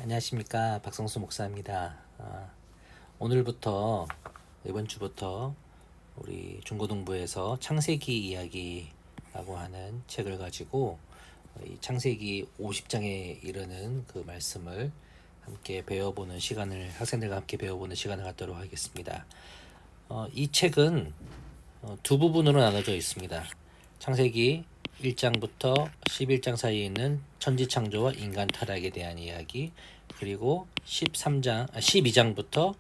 안녕하십니까, 박성수 목사입니다. 오늘부터 이번 주부터 우리 중고등부에서 창세기 이야기라고 하는 책을 가지고 이 창세기 50장에 이르는 그 말씀을 함께 배워보는 시간을, 학생들과 함께 배워보는 시간을 갖도록 하겠습니다. 이 책은 두 부분으로 나눠져 있습니다. 창세기 1장부터 11장 사이에 있는 천지창조와 인간 타락에 대한 이야기, 그리고 12장부터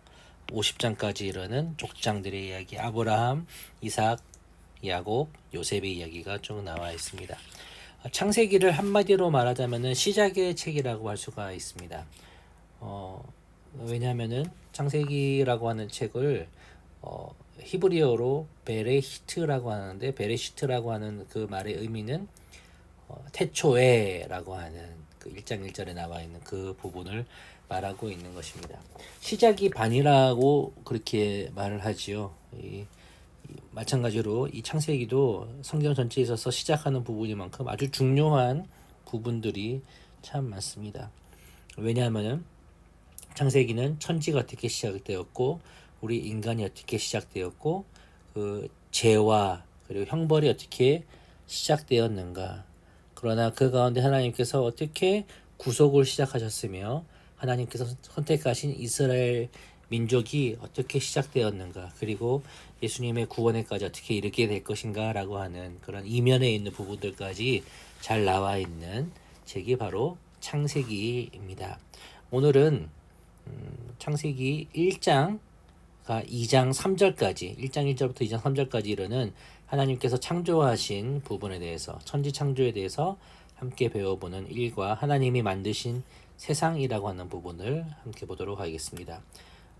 50장까지 이르는 족장들의 이야기, 아브라함, 이삭, 야곱, 요셉의 이야기가 쭉 나와 있습니다. 창세기를 한마디로 말하자면 시작의 책이라고 할 수가 있습니다. 왜냐하면은 창세기라고 하는 책을 히브리어로 베레히트라고 하는데, 베레시트라고 하는 그 말의 의미는 태초에라고 하는 그 1장 1절에 나와 있는 그 부분을 말하고 있는 것입니다. 시작이 반이라고 그렇게 말을 하지요. 마찬가지로 이 창세기도 성경 전체에 있어서 시작하는 부분이만큼 아주 중요한 부분들이 참 많습니다. 왜냐하면 창세기는 천지가 어떻게 시작되었고, 우리 인간이 어떻게 시작되었고, 그 죄와 그리고 형벌이 어떻게 시작되었는가, 그러나 그 가운데 하나님께서 어떻게 구속을 시작하셨으며 하나님께서 선택하신 이스라엘 민족이 어떻게 시작되었는가, 그리고 예수님의 구원에까지 어떻게 이르게 될 것인가 라고 하는 그런 이면에 있는 부분들까지 잘 나와 있는 책이 바로 창세기입니다. 오늘은 창세기 1장가 2장 3절까지, 1장 1절부터 2장 3절까지 이르는 하나님께서 창조하신 부분에 대해서, 천지 창조에 대해서 함께 배워보는 일과 하나님이 만드신 세상이라고 하는 부분을 함께 보도록 하겠습니다.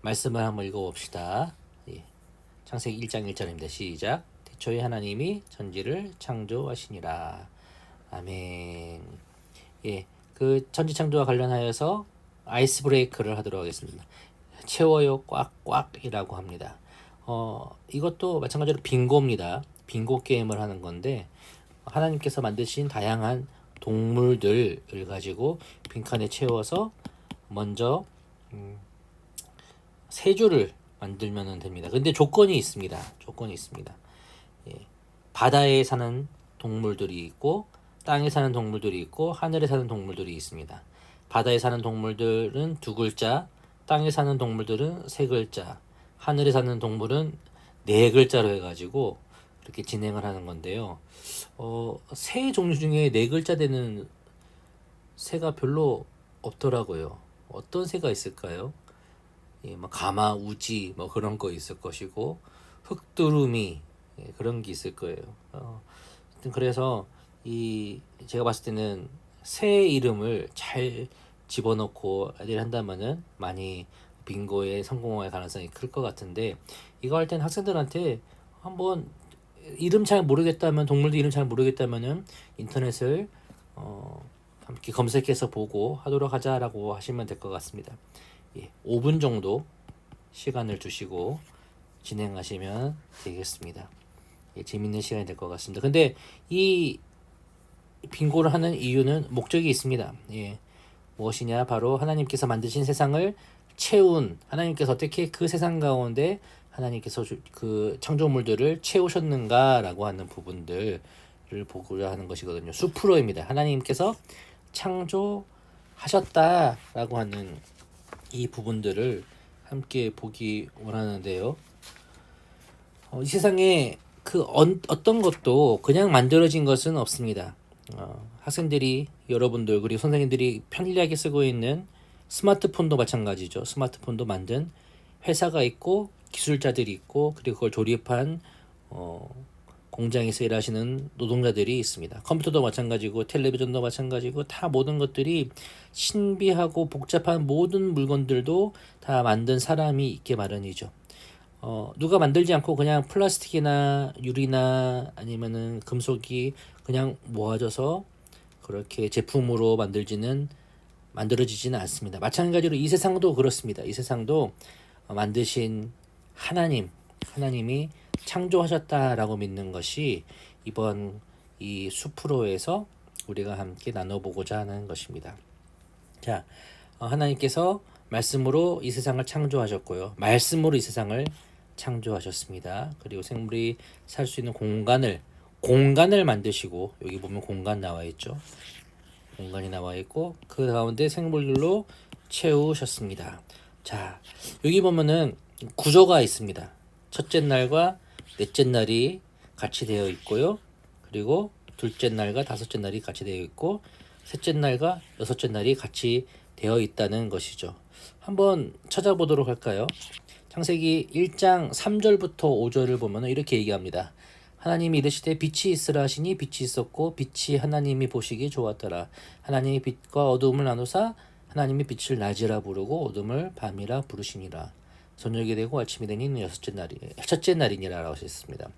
말씀을 한번 읽어봅시다. 창세기 1장 1절입니다. 시작. 태초에 하나님이 천지를 창조하시니라. 아멘. 그 천지 창조와 관련하여서 아이스 브레이크를 하도록 하겠습니다. 채워요 꽉꽉이라고 합니다. 이것도 마찬가지로 빙고입니다. 빙고 게임을 하는 건데, 하나님께서 만드신 다양한 동물들을 가지고 빈칸에 채워서 먼저 세 줄을 만들면 됩니다. 근데 조건이 있습니다. 바다에 사는 동물들이 있고, 땅에 사는 동물들이 있고, 하늘에 사는 동물들이 있습니다. 바다에 사는 동물들은 2글자, 땅에 사는 동물들은 3글자, 하늘에 사는 동물은 4글자로 해가지고 이렇게 진행을 하는 건데요. 새 종류 중에 4글자 되는 새가 별로 없더라고요. 어떤 새가 있을까요? 뭐 가마, 우지 뭐 그런 거 있을 것이고, 흑두루미 그런 게 있을 거예요. 그래서 제가 봤을 때는 새 이름을 잘 집어넣고 애들이 한다면은 많이 빙고에 성공할 가능성이 클 것 같은데, 이거 할 때는 학생들한테 한번 이름 잘 모르겠다면, 동물들 이름 잘 모르겠다면은 인터넷을 함께 검색해서 보고 하도록 하자라고 하시면 될 것 같습니다. 5분 정도 시간을 두시고 진행하시면 되겠습니다. 재밌는 시간이 될 것 같습니다. 근데 이 빙고를 하는 이유는 목적이 있습니다. 무엇이냐, 바로 하나님께서 만드신 세상을 채운, 하나님께서 어떻게 그 세상 가운데 하나님께서 그 창조물들을 채우셨는가라고 하는 부분들을 보고자 하는 것이거든요. 수프로입니다. 하나님께서 창조하셨다라고 하는 이 부분들을 함께 보기 원하는데요. 이 세상에 그 어떤 것도 그냥 만들어진 것은 없습니다. 학생들이, 여러분들, 그리고 선생님들이 편리하게 쓰고 있는 스마트폰도 마찬가지죠. 스마트폰도 만든 회사가 있고, 기술자들이 있고, 그리고 그걸 조립한 공장에서 일하시는 노동자들이 있습니다. 컴퓨터도 마찬가지고, 텔레비전도 마찬가지고, 다 모든 것들이 신비하고 복잡한 모든 물건들도 다 만든 사람이 있게 마련이죠. 누가 만들지 않고 그냥 플라스틱이나 유리나 아니면은 금속이 그냥 모아져서 그렇게 제품으로 만들어지지는 않습니다. 마찬가지로 이 세상도 그렇습니다. 이 세상도 만드신 하나님이 창조하셨다라고 믿는 것이 이번 이 수프로에서 우리가 함께 나눠보고자 하는 것입니다. 자, 하나님께서 말씀으로 이 세상을 창조하셨고요. 말씀으로 이 세상을 창조하셨습니다. 그리고 생물이 살 수 있는 공간을 만드시고, 여기 보면 공간 나와 있죠. 공간이 나와 있고 그 가운데 생물들로 채우셨습니다. 자, 여기 보면은 구조가 있습니다. 첫째 날과 넷째 날이 같이 되어 있고요. 그리고 둘째 날과 다섯째 날이 같이 되어 있고 셋째 날과 여섯째 날이 같이 되어 있다는 것이죠. 한번 찾아보도록 할까요? 창세기 1장 3절부터 5절을 보면 이렇게 얘기합니다. 하나님이 이르시되 빛이 있으라 하시니 빛이 있었고 빛이 하나님이 보시기에 좋았더라. 하나님이 빛과 어두움을 나누사 하나님이 빛을 낮이라 부르고 어둠을 밤이라 부르시니라. 저녁이 되고 아침이 되니 첫째 날이니라라고 하셨습니다.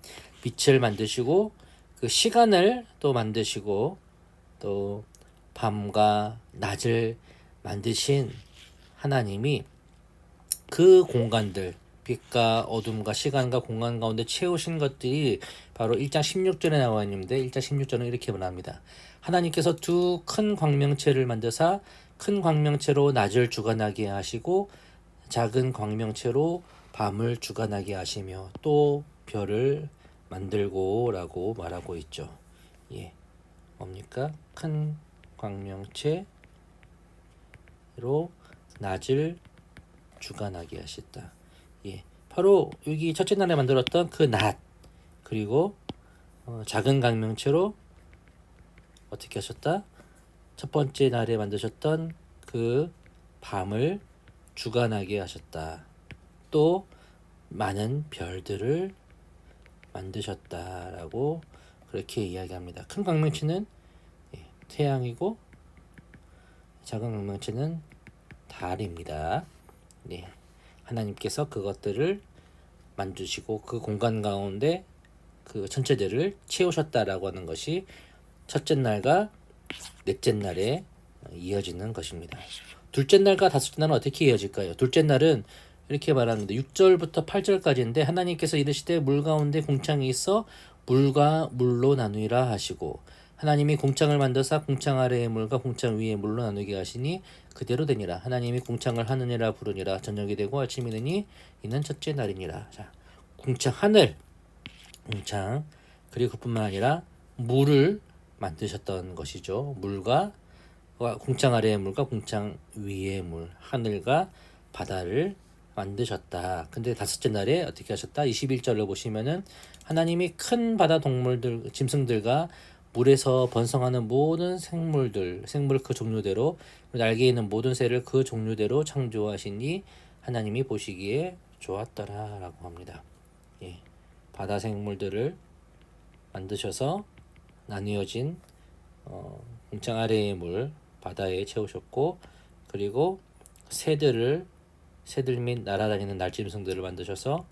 빛을 만드시고 그 시간을 또 만드시고 또 밤과 낮을 만드신 하나님이 그 공간들, 빛과 어둠과 시간과 공간 가운데 채우신 것들이 바로 1장 16절에 나와 있는데 1장 16절은 이렇게 말합니다. 하나님께서 두 큰 광명체를 만드사 큰 광명체로 낮을 주관하게 하시고 작은 광명체로 밤을 주관하게 하시며 또 별을 만들고 라고 말하고 있죠. 예, 뭡니까? 큰 광명체로 낮을 주관하게 하셨다. 예, 바로 여기 첫째 날에 만들었던 그 낮, 그리고 작은 광명체로 어떻게 하셨다? 첫 번째 날에 만드셨던 그 밤을 주관하게 하셨다. 또 많은 별들을 만드셨다라고 그렇게 이야기합니다. 큰 광명체는 태양이고 작은 광명체는 달입니다. 네, 하나님께서 그것들을 만드시고 그 공간 가운데 그 전체들을 채우셨다라고 하는 것이 첫째 날과 넷째 날에 이어지는 것입니다. 둘째 날과 다섯째 날은 어떻게 이어질까요? 둘째 날은 이렇게 말합니다. 6절부터 8절까지인데 하나님께서 이르시되 물 가운데 공창이 있어 물과 물로 나누이라 하시고 하나님이 공창을 만드사 공창 아래의 물과 공창 위의 물로 나누게 하시니 그대로 되니라. 하나님이 공창을 하느니라 부르니라. 저녁이 되고 아침이 되니 이는 첫째 날이니라. 자, 공창 하늘, 공창, 그리고 그뿐만 아니라 물을 만드셨던 것이죠. 물과 공창 아래의 물과 공창 위의 물, 하늘과 바다를 만드셨다. 근데 다섯째 날에 어떻게 하셨다? 21절로 보시면은 하나님이 큰 바다 동물들, 짐승들과 물에서 번성하는 모든 생물 그 종류대로 날개 있는 모든 새를 그 종류대로 창조하시니 하나님이 보시기에 좋았더라라고 합니다. 예, 바다 생물들을 만드셔서 나뉘어진 공창 아래의 물 바다에 채우셨고 그리고 새들 및 날아다니는 날짐승들을 만드셔서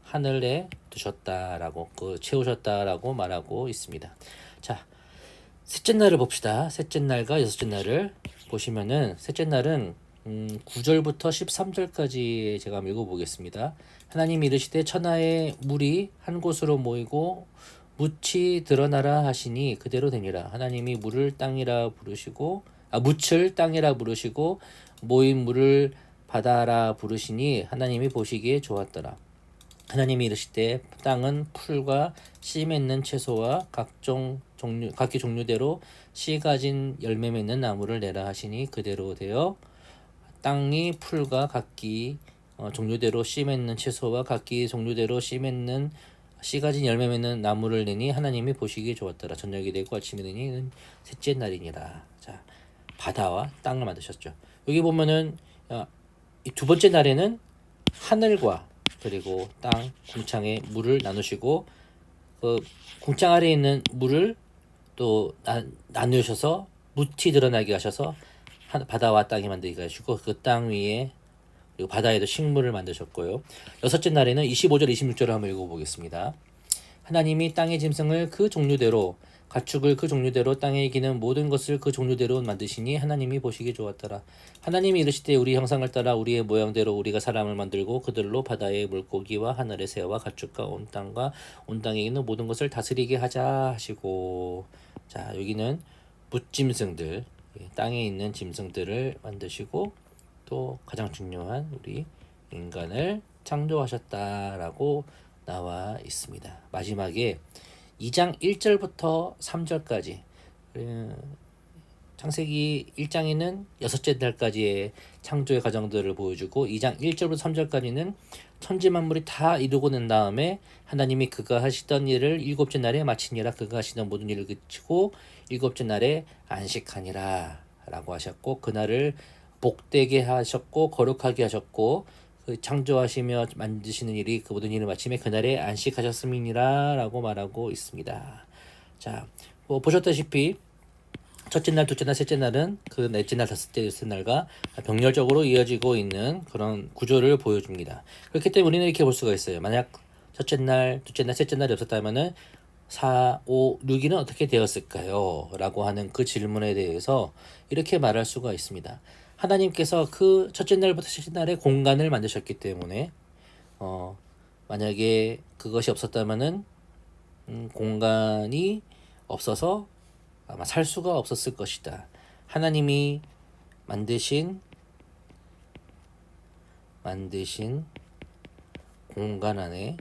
하늘에 두셨다라고 채우셨다라고 말하고 있습니다. 자, 셋째 날을 봅시다. 셋째 날과 여섯째 날을 보시면은 셋째 날은 9절부터 13절까지 제가 읽어보겠습니다. 하나님이 이르시되 천하의 물이 한 곳으로 모이고 묻이 드러나라 하시니 그대로 되니라. 하나님이 묻을 땅이라 부르시고 모인 물을 바다라 부르시니 하나님이 보시기에 좋았더라. 하나님이 이르시되 땅은 풀과 씨 맺는 채소와 각기 종류대로 씨 가진 열매 맺는 나무를 내라 하시니 그대로 되어 땅이 풀과 각기 종류대로 씨 맺는 채소와 각기 종류대로 씨 가진 열매 맺는 나무를 내니 하나님이 보시기에 좋았더라. 저녁이 되고 아침이 되니 셋째 날이니라. 자, 바다와 땅을 만드셨죠. 여기 보면은 이 두 번째 날에는 하늘과 그리고 땅, 공창의 물을 나누시고 그 공창 아래에 있는 물을 또 나누셔서 묻이 드러나게 하셔서 바다와 땅이 만들게 하시고 그 땅 위에 그리고 바다에도 식물을 만드셨고요. 여섯째 날에는 25절 26절을 한번 읽어보겠습니다. 하나님이 땅의 짐승을 그 종류대로 가축을 그 종류대로 땅에 기는 모든 것을 그 종류대로 만드시니 하나님이 보시기 좋았더라. 하나님이 이르시되 우리 형상을 따라 우리의 모양대로 우리가 사람을 만들고 그들로 바다의 물고기와 하늘의 새와 가축과 온 땅에 있는 모든 것을 다스리게 하자 하시고, 자, 여기는 묻짐승들, 땅에 있는 짐승들을 만드시고 또 가장 중요한 우리 인간을 창조하셨다라고 나와 있습니다. 마지막에 2장 1절부터 3절까지 창세기 1장에는 여섯째 달까지의 창조의 과정들을 보여주고 2장 1절부터 3절까지는 천지 만물이 다 이루고 난 다음에 하나님이 그가 하시던 일을 일곱째 날에 마치니라. 그가 하시던 모든 일을 그치고 일곱째 날에 안식하니라 라고 하셨고, 그날을 복되게 하셨고 거룩하게 하셨고, 그 창조하시며 만드시는 일이 그 모든 일을 마침에 그날에 안식하셨음이니라 라고 말하고 있습니다. 자, 보셨다시피 첫째 날, 둘째 날, 셋째 날은 그 넷째 날, 다섯째, 여섯째 날과 병렬적으로 이어지고 있는 그런 구조를 보여줍니다. 그렇기 때문에 우리는 이렇게 볼 수가 있어요. 만약 첫째 날, 둘째 날, 셋째 날이 없었다면은 4, 5, 6일은 어떻게 되었을까요? 라고 하는 그 질문에 대해서 이렇게 말할 수가 있습니다. 하나님께서 그 첫째 날부터 셋째 날에 공간을 만드셨기 때문에 만약에 그것이 없었다면은 공간이 없어서 아마 살 수가 없었을 것이다. 하나님이 만드신 공간에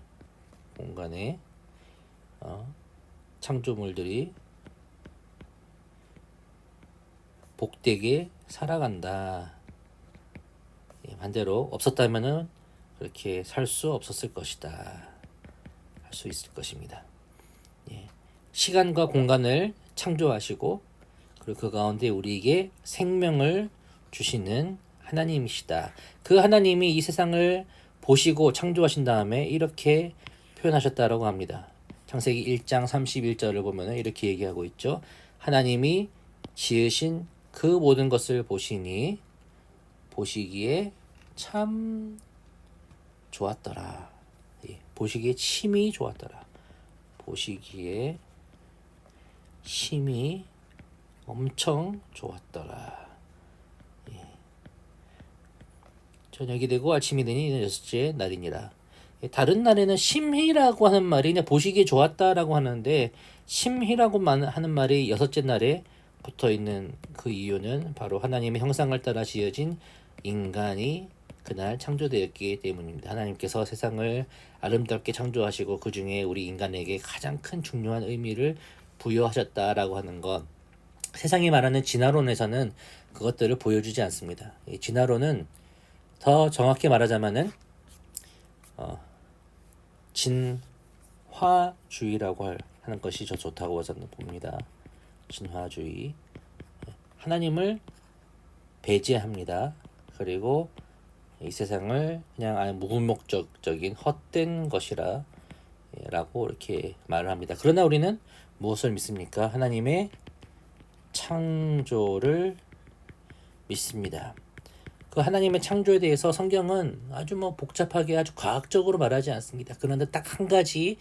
창조물들이 복되게 살아간다. 반대로 없었다면은 그렇게 살 수 없었을 것이다. 할 수 있을 것입니다. 시간과 공간을 창조하시고 그리고 그 가운데 우리에게 생명을 주시는 하나님이시다. 그 하나님이 이 세상을 보시고 창조하신 다음에 이렇게 표현하셨다라고 합니다. 창세기 1장 31절을 보면 이렇게 얘기하고 있죠. 하나님이 지으신 그 모든 것을 보시기에 참 좋았더라. 보시기에 심히 좋았더라. 보시기에 심히 엄청 좋았더라. 저녁이 되고 아침이 되니 여섯째 날이니라. 다른 날에는 심히라고 하는 말이 그냥 보시기에 좋았다라고 하는데, 심히라고 하는 말이 여섯째 날에 붙어 있는 그 이유는 바로 하나님의 형상을 따라 지어진 인간이 그날 창조되었기 때문입니다. 하나님께서 세상을 아름답게 창조하시고 그 중에 우리 인간에게 가장 큰 중요한 의미를 부여하셨다라고 하는 것, 세상이 말하는 진화론에서는 그것들을 보여주지 않습니다. 이 진화론은 더 정확히 말하자면은 진화주의라고 하는 것이 더 좋다고 저는 봅니다. 진화주의. 하나님을 배제합니다. 그리고 이 세상을 그냥 아예 무목적적인 헛된 것이라 라고 이렇게 말을 합니다. 그러나 우리는 무엇을 믿습니까? 하나님의 창조를 믿습니다. 그 하나님의 창조에 대해서 성경은 아주 복잡하게 아주 과학적으로 말하지 않습니다. 그런데 딱 한 가지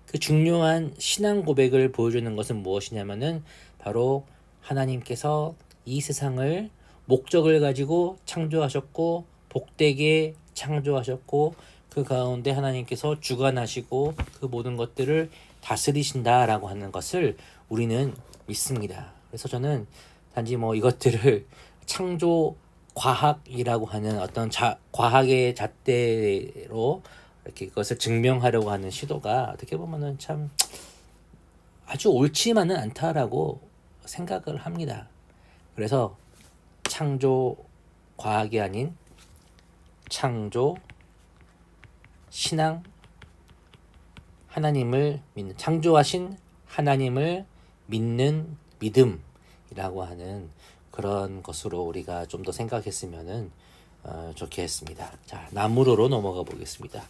그 중요한 신앙 고백을 보여주는 것은 무엇이냐면은 바로 하나님께서 이 세상을 목적을 가지고 창조하셨고 복되게 창조하셨고 그 가운데 하나님께서 주관하시고 그 모든 것들을 다스리신다라고 하는 것을 우리는 믿습니다. 그래서 저는 단지 이것들을 창조 과학이라고 하는 어떤 과학의 잣대로 이렇게 그것을 증명하려고 하는 시도가 어떻게 보면은 참 아주 옳지만은 않다라고 생각을 합니다. 그래서 창조 과학이 아닌 창조 신앙, 하나님을 믿는, 창조하신 하나님을 믿는 믿음이라고 하는 그런 것으로 우리가 좀 더 생각했으면은 좋겠습니다. 자, 나무로로 넘어가 보겠습니다.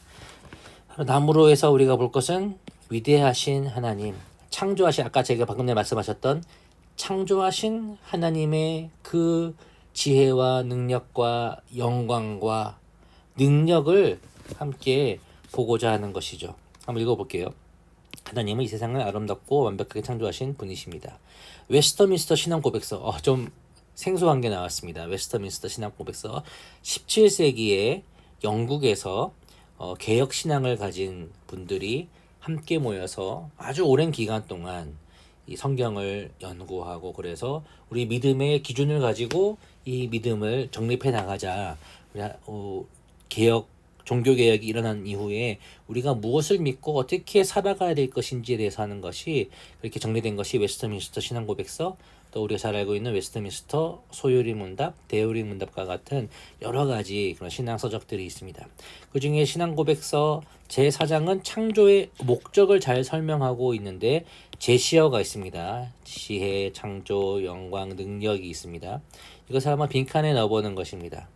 나무로에서 우리가 볼 것은 위대하신 하나님, 창조하신, 아까 제가 방금 전에 말씀하셨던 창조하신 하나님의 그 지혜와 능력과 영광과 능력을 함께 보고자 하는 것이죠. 한번 읽어볼게요. 하나님은 이 세상을 아름답고 완벽하게 창조하신 분이십니다. 웨스터민스터 신앙고백서, 좀 생소한 게 나왔습니다. 웨스터민스터 신앙고백서 17세기에 영국에서 개혁 신앙을 가진 분들이 함께 모여서 아주 오랜 기간 동안 이 성경을 연구하고, 그래서 우리 믿음의 기준을 가지고 이 믿음을 정립해 나가자. 개혁 종교 개혁이 일어난 이후에 우리가 무엇을 믿고 어떻게 살아가야 될 것인지에 대해서 하는 것이 그렇게 정리된 것이 웨스트민스터 신앙 고백서, 또 우리가 잘 알고 있는 웨스트민스터 소요리 문답, 데우리 문답과 같은 여러 가지 그런 신앙 서적들이 있습니다. 그 중에 신앙 고백서 제4장은 창조의 목적을 잘 설명하고 있는데 제시어가 있습니다. 지혜, 창조, 영광, 능력이 있습니다. 이것을 한번 빈칸에 넣어보는 것입니다.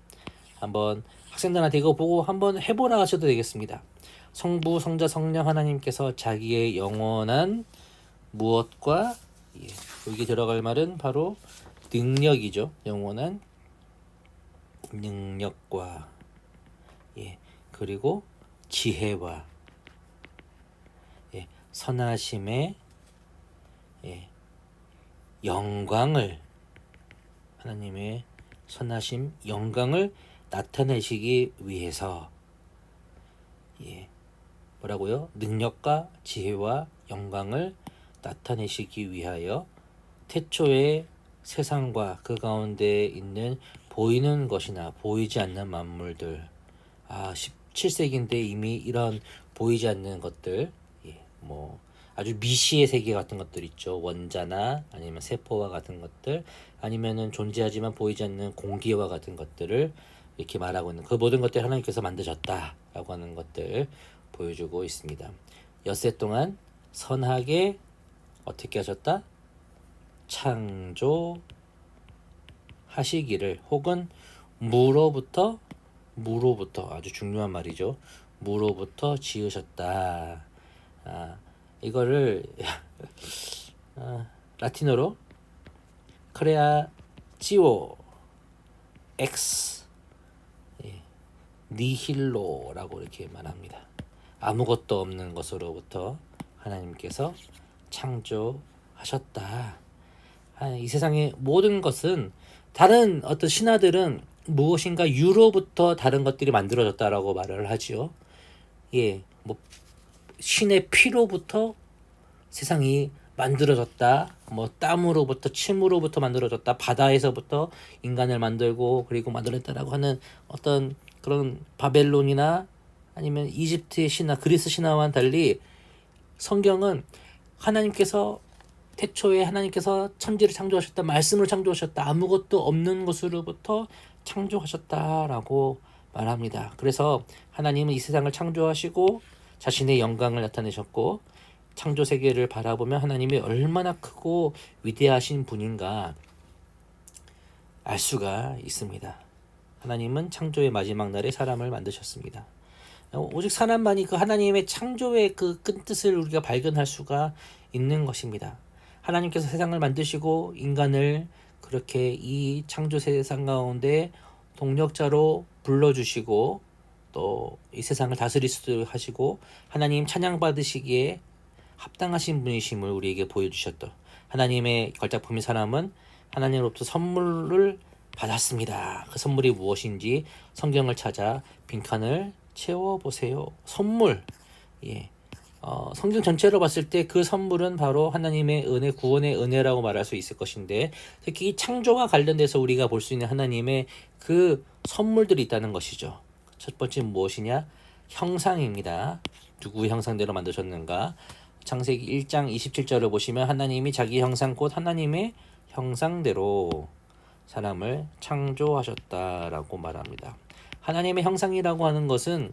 한번 학생들한테 이거 보고 한번 해보라 하셔도 되겠습니다. 성부, 성자, 성령 하나님께서 자기의 영원한 무엇과 여기 들어갈 말은 바로 능력이죠. 영원한 능력과 그리고 지혜와 선하심의 영광을, 하나님의 선하심 영광을 나타내시기 위해서 뭐라고요? 능력과 지혜와 영광을 나타내시기 위하여 태초에 세상과 그 가운데 있는 보이는 것이나 보이지 않는 만물들, 17세기인데 이미 이런 보이지 않는 것들, 뭐 아주 미시의 세계 같은 것들 있죠. 원자나 아니면 세포와 같은 것들, 아니면은 존재하지만 보이지 않는 공기와 같은 것들을 이렇게 말하고 있는 그 모든 것들 하나님께서 만드셨다라고 하는 것들 보여주고 있습니다. 엿새 동안 선하게 어떻게 하셨다? 창조하시기를, 혹은 무로부터 아주 중요한 말이죠. 무로부터 지으셨다. 이거를 라틴어로 크레아치오 엑스 니힐로라고 이렇게 말합니다. 아무것도 없는 것으로부터 하나님께서 창조하셨다. 이 세상의 모든 것은, 다른 어떤 신화들은 무엇인가 유로부터 다른 것들이 만들어졌다라고 말을 하지요. 뭐 신의 피로부터 세상이 만들어졌다, 뭐 땀으로부터 침으로부터 만들어졌다, 바다에서부터 인간을 만들고 그리고 만들었다라고 하는 어떤 그런 바벨론이나 아니면 이집트의 신화, 그리스 신화와는 달리 성경은 하나님께서 태초에 하나님께서 천지를 창조하셨다, 말씀을 창조하셨다, 아무것도 없는 것으로부터 창조하셨다라고 말합니다. 그래서 하나님은 이 세상을 창조하시고 자신의 영광을 나타내셨고, 창조 세계를 바라보면 하나님이 얼마나 크고 위대하신 분인가 알 수가 있습니다. 하나님은 창조의 마지막 날에 사람을 만드셨습니다. 오직 사람만이 그 하나님의 창조의 그 큰 뜻을 우리가 발견할 수가 있는 것입니다. 하나님께서 세상을 만드시고 인간을 그렇게 이 창조 세상 가운데 동력자로 불러주시고 또 이 세상을 다스리시도 하시고 하나님 찬양 받으시기에 합당하신 분이심을 우리에게 보여주셨다. 하나님의 걸작품인 사람은 하나님으로부터 선물을 받았습니다. 그 선물이 무엇인지 성경을 찾아 빈칸을 채워보세요. 선물. 성경 전체로 봤을 때 그 선물은 바로 하나님의 은혜, 구원의 은혜라고 말할 수 있을 것인데, 특히 창조와 관련돼서 우리가 볼 수 있는 하나님의 그 선물들이 있다는 것이죠. 첫 번째 무엇이냐? 형상입니다. 누구의 형상대로 만드셨는가? 창세기 1장 27절을 보시면 하나님이 자기 형상 곧 하나님의 형상대로 사람을 창조하셨다라고 말합니다. 하나님의 형상이라고 하는 것은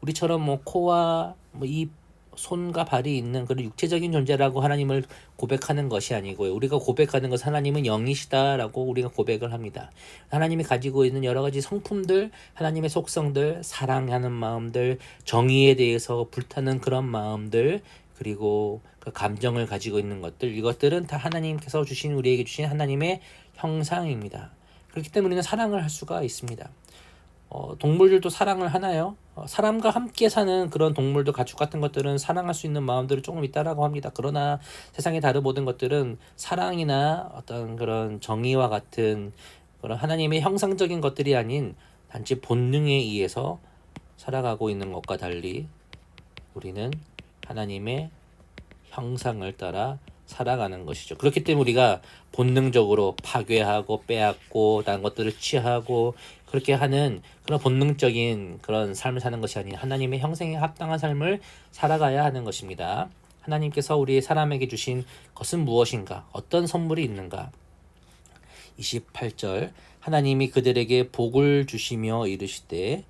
우리처럼 뭐 코와 뭐 입, 손과 발이 있는 그런 육체적인 존재라고 하나님을 고백하는 것이 아니고요. 우리가 고백하는 것은 하나님은 영이시다라고 우리가 고백을 합니다. 하나님이 가지고 있는 여러 가지 성품들, 하나님의 속성들, 사랑하는 마음들, 정의에 대해서 불타는 그런 마음들, 그리고 그 감정을 가지고 있는 것들, 이것들은 다 하나님께서 우리에게 주신 하나님의 형상입니다. 그렇기 때문에 우리는 사랑을 할 수가 있습니다. 동물들도 사랑을 하나요? 사람과 함께 사는 그런 동물들, 가축 같은 것들은 사랑할 수 있는 마음들이 조금 있다라고 합니다. 그러나 세상의 다른 모든 것들은 사랑이나 어떤 그런 정의와 같은 그런 하나님의 형상적인 것들이 아닌 단지 본능에 의해서 살아가고 있는 것과 달리 우리는 하나님의 형상을 따라 살아가는 것이죠. 그렇기 때문에 우리가 본능적으로 파괴하고 빼앗고 다른 것들을 취하고 그렇게 하는 그런 본능적인 그런 삶을 사는 것이 아닌 하나님의 형상에 합당한 삶을 살아가야 하는 것입니다. 하나님께서 우리 사람에게 주신 것은 무엇인가? 어떤 선물이 있는가? 28절 하나님이 그들에게 복을 주시며 이르시되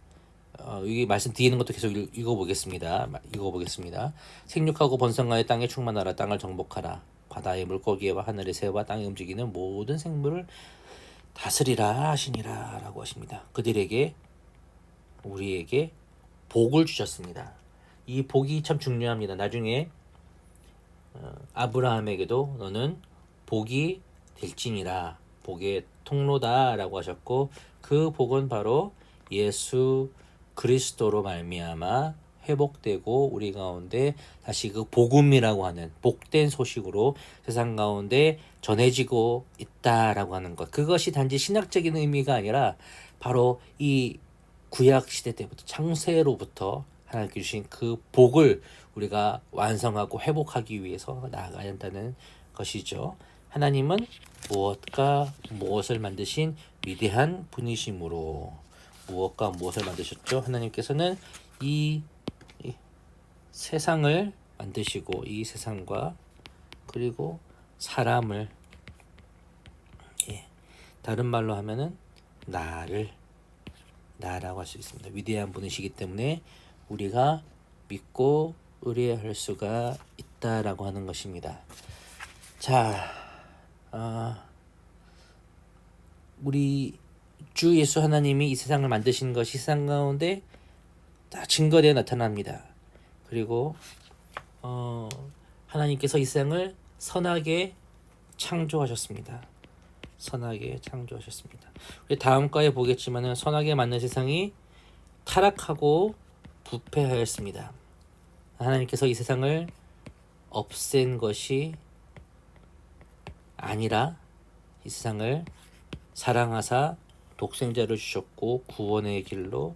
이 말씀 뒤에 있는 것도 계속 읽어보겠습니다. 생육하고 번성하여 땅에 충만하라. 땅을 정복하라. 바다의 물고기와 하늘의 새와 땅에 움직이는 모든 생물을 다스리라 하시니라 라고 하십니다. 그들에게 우리에게 복을 주셨습니다. 이 복이 참 중요합니다. 나중에 아브라함에게도 너는 복이 될지니라, 복의 통로다 라고 하셨고, 그 복은 바로 예수 그리스도로 말미암아 회복되고 우리 가운데 다시 그 복음이라고 하는 복된 소식으로 세상 가운데 전해지고 있다라고 하는 것, 그것이 단지 신학적인 의미가 아니라 바로 이 구약 시대 때부터 창세로부터 하나님께 주신 그 복을 우리가 완성하고 회복하기 위해서 나아가야 한다는 것이죠. 하나님은 무엇과 무엇을 만드신 위대한 분이시므로, 무엇과 무엇을 만드셨죠? 하나님께서는 이 세상을 만드시고 이 세상과 그리고 사람을, 다른 말로 하면은 나라고 할 수 있습니다. 위대한 분이시기 때문에 우리가 믿고 의뢰할 수가 있다라고 하는 것입니다. 자, 우리 주 예수 하나님이 이 세상을 만드신 것이 세상 가운데 다 증거되어 나타납니다. 그리고 하나님께서 이 세상을 선하게 창조하셨습니다. 선하게 창조하셨습니다. 우리 다음 과에 보겠지만은 선하게 만든 세상이 타락하고 부패하였습니다. 하나님께서 이 세상을 없앤 것이 아니라 이 세상을 사랑하사 독생자를 주셨고 구원의 길로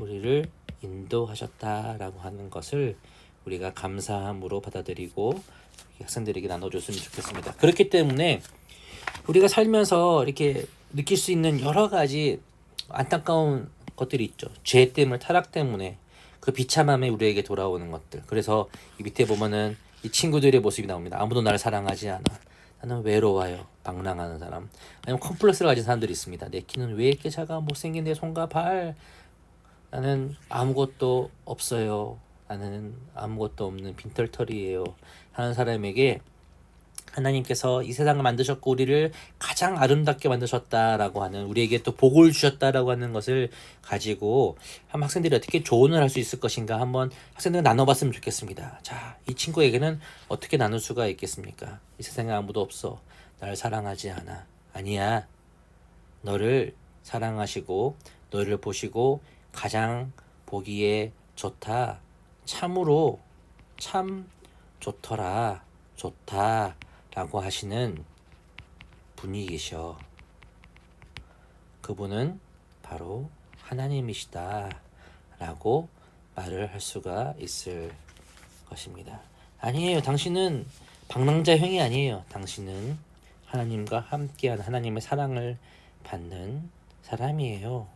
우리를 인도하셨다라고 하는 것을 우리가 감사함으로 받아들이고 학생들에게 나눠줬으면 좋겠습니다. 그렇기 때문에 우리가 살면서 이렇게 느낄 수 있는 여러 가지 안타까운 것들이 있죠. 죄 때문에, 타락 때문에 그 비참함에 우리에게 돌아오는 것들. 그래서 이 밑에 보면은 이 친구들의 모습이 나옵니다. 아무도 나를 사랑하지 않아. 나는 외로워요. 방랑하는 사람. 아니면 컴플렉스를 가진 사람들이 있습니다. 내 키는 왜 이렇게 작아? 못생긴 내 손과 발. 나는 아무것도 없어요. 나는 아무것도 없는 빈털터리예요. 하는 사람에게 하나님께서 이 세상을 만드셨고 우리를 가장 아름답게 만드셨다라고 하는, 우리에게 또 복을 주셨다라고 하는 것을 가지고 한 학생들이 어떻게 조언을 할 수 있을 것인가 한번 학생들 나눠봤으면 좋겠습니다. 자, 이 친구에게는 어떻게 나눌 수가 있겠습니까? 이 세상에 아무도 없어. 나를 사랑하지 않아. 아니야. 너를 사랑하시고 너를 보시고 가장 보기에 좋다. 참으로 참 좋더라. 좋다. 라고 하시는 분이 계셔. 그분은 바로 하나님이시다 라고 말을 할 수가 있을 것입니다. 아니에요. 당신은 방랑자형이 아니에요. 당신은 하나님과 함께한 하나님의 사랑을 받는 사람이에요.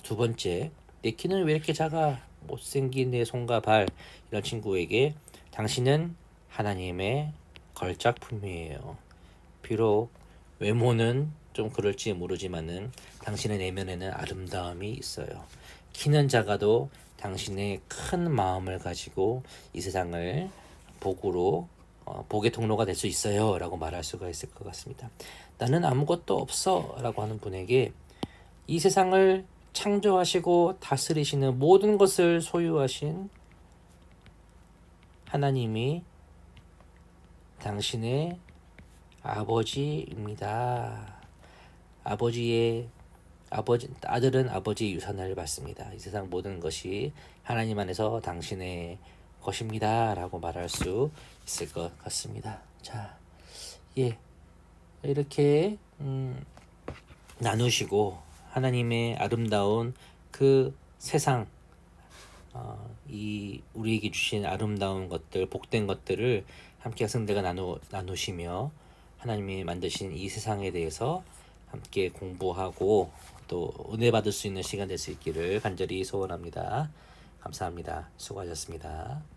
두 번째, 내 키는 왜 이렇게 작아? 못생긴 내 손과 발. 이런 친구에게 당신은 하나님의 걸작품이에요. 비록 외모는 좀 그럴지 모르지만은 당신의 내면에는 아름다움이 있어요. 키는 작아도 당신의 큰 마음을 가지고 이 세상을 복으로 복의 통로가 될 수 있어요 라고 말할 수가 있을 것 같습니다. 나는 아무것도 없어 라고 하는 분에게 이 세상을 창조하시고 다스리시는 모든 것을 소유하신 하나님이 당신의 아버지입니다. 아들은 아버지의 유산을 받습니다. 이 세상 모든 것이 하나님 안에서 당신의 것입니다. 라고 말할 수 있을 것 같습니다. 자, 이렇게 나누시고 하나님의 아름다운 그 세상, 이 우리에게 주신 아름다운 것들, 복된 것들을 함께 성대가 나누시며 하나님이 만드신 이 세상에 대해서 함께 공부하고 또 은혜 받을 수 있는 시간 될 수 있기를 간절히 소원합니다. 감사합니다. 수고하셨습니다.